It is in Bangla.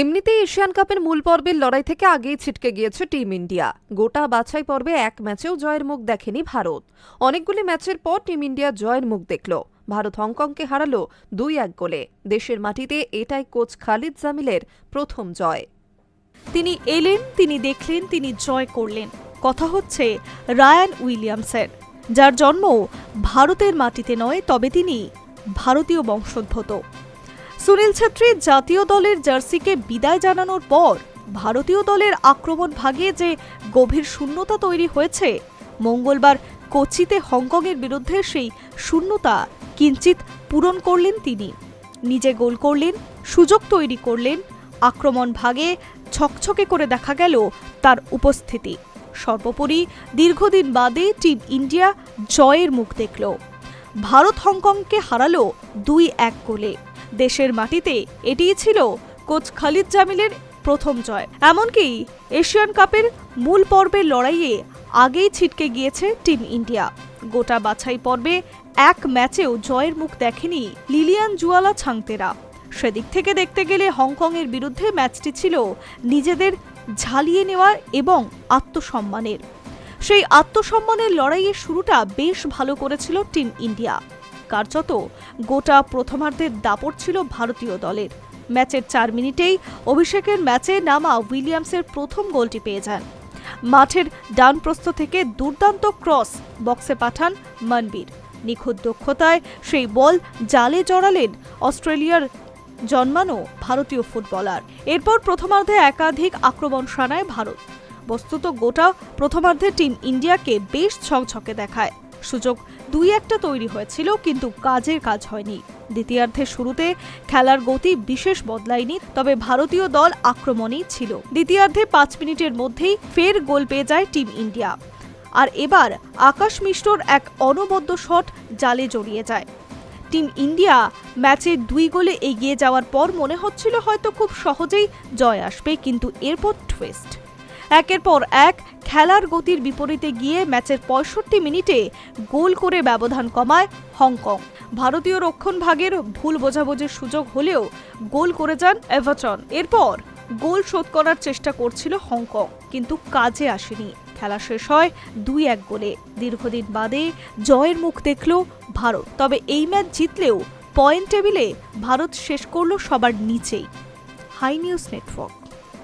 এমনিতেই এশিয়ান কাপের মূল পর্বের লড়াই থেকে আগেই ছিটকে গিয়েছে টিম ইন্ডিয়া। গোটা বাছাই পর্বে এক ম্যাচেও জয়ের মুখ দেখেনি ভারত। অনেকগুলি ম্যাচের পর টিম ইন্ডিয়া জয়ের মুখ দেখল। ভারত হংকংকে হারালো 2-1 গোলে। দেশের মাটিতে এটাই কোচ খালিদ জামিলের প্রথম জয়। তিনি এলেন, তিনি দেখলেন, তিনি জয় করলেন। কথা হচ্ছে রায়ান উইলিয়ামসের, যার জন্ম ভারতের মাটিতে নয়, তবে তিনি ভারতীয় বংশোদ্ভূত। সুনীল ছেত্রী জাতীয় দলের জার্সিকে বিদায় জানানোর পর ভারতীয় দলের আক্রমণ ভাগে যে গভীর শূন্যতা তৈরি হয়েছে, মঙ্গলবার কোচিতে হংকংয়ের বিরুদ্ধে সেই শূন্যতা কিঞ্চিত পূরণ করলেন তিনি। নিজে গোল করলেন, সুযোগ তৈরি করলেন, আক্রমণ ভাগে ছকছকে করে দেখা গেল তার উপস্থিতি। সর্বোপরি দীর্ঘদিন বাদে টিম ইন্ডিয়া জয়ের মুখ দেখল। ভারত হংকংকে হারালো 2-1 গোলে। দেশের মাটিতে এটিই ছিল কোচ খালিদ জামিলের প্রথম জয়। এমনকি এশিয়ান কাপের মূল পর্বের লড়াইয়ে আগেই ছিটকে গিয়েছে টিম ইন্ডিয়া। গোটা বাছাই পর্বে এক ম্যাচেও জয়ের মুখ দেখেনি লিলিয়ান জুয়ালা ছাংতেরা। সেদিক থেকে দেখতে গেলে হংকংয়ের বিরুদ্ধে ম্যাচটি ছিল নিজেদের ঝালিয়ে নেওয়ার এবং আত্মসম্মানের। সেই আত্মসম্মানের লড়াইয়ের শুরুটা বেশ ভালো করেছিল টিম ইন্ডিয়া। কার্যত গোটা প্রথমার্ধের দাপট ছিল ভারতীয় দলের। ম্যাচের 4 মিনিটেই অভিষেকের ম্যাচে নামা উইলিয়ামসের প্রথম গোলটি পেয়ে যান। মাঠের ডান প্রস্থ থেকে দুর্দান্ত ক্রস বক্সে পাঠান মনবীর। নিখুঁত দক্ষতায় সেই বল জালে জড়ালেন অস্ট্রেলিয়ার জন্মানো ভারতীয় ফুটবলার। এরপর প্রথমার্ধে একাধিক আক্রমণ শানায় ভারত। বস্তুত গোটা প্রথমার্ধে টিম ইন্ডিয়াকে বেশ ঝকঝকে দেখায়। সুযোগ 2-1টা তৈরি হয়েছিল, কিন্তু কাজের কাজ হয়নি। দ্বিতীয়ার্ধের শুরুতে খেলার গতি বিশেষ বদলায়নি, তবে ভারতীয় দল আক্রমণেই ছিল। দ্বিতীয়ার্ধে 5 মিনিটের মধ্যেই ফের গোল পেয়ে যায় টিম ইন্ডিয়া। আর এবার আকাশ মিশ্রর এক অনবদ্য শট জালে জড়িয়ে যায়। টিম ইন্ডিয়া ম্যাচে 2 গোলে এগিয়ে যাওয়ার পর মনে হচ্ছিল হয়তো খুব সহজেই জয় আসবে, কিন্তু এরপর টুইস্ট। একের পর এক খেলার গতির বিপরীতে গিয়ে ম্যাচের 65 মিনিটে গোল করে ব্যবধান কমায় হংকং। ভারতীয় রক্ষণভাগের ভুল বোঝাবুঝির সুযোগ হলেও গোল করে যান এভারটন। এরপর গোল শোধ করার চেষ্টা করছিল হংকং, কিন্তু কাজে আসেনি। খেলা শেষ হয় 2-1 গোলে। দীর্ঘদিন বাদে জয়ের মুখ দেখল ভারত। তবে এই ম্যাচ জিতলেও পয়েন্ট টেবিলে ভারত শেষ করল সবার নিচেই। Hi news network.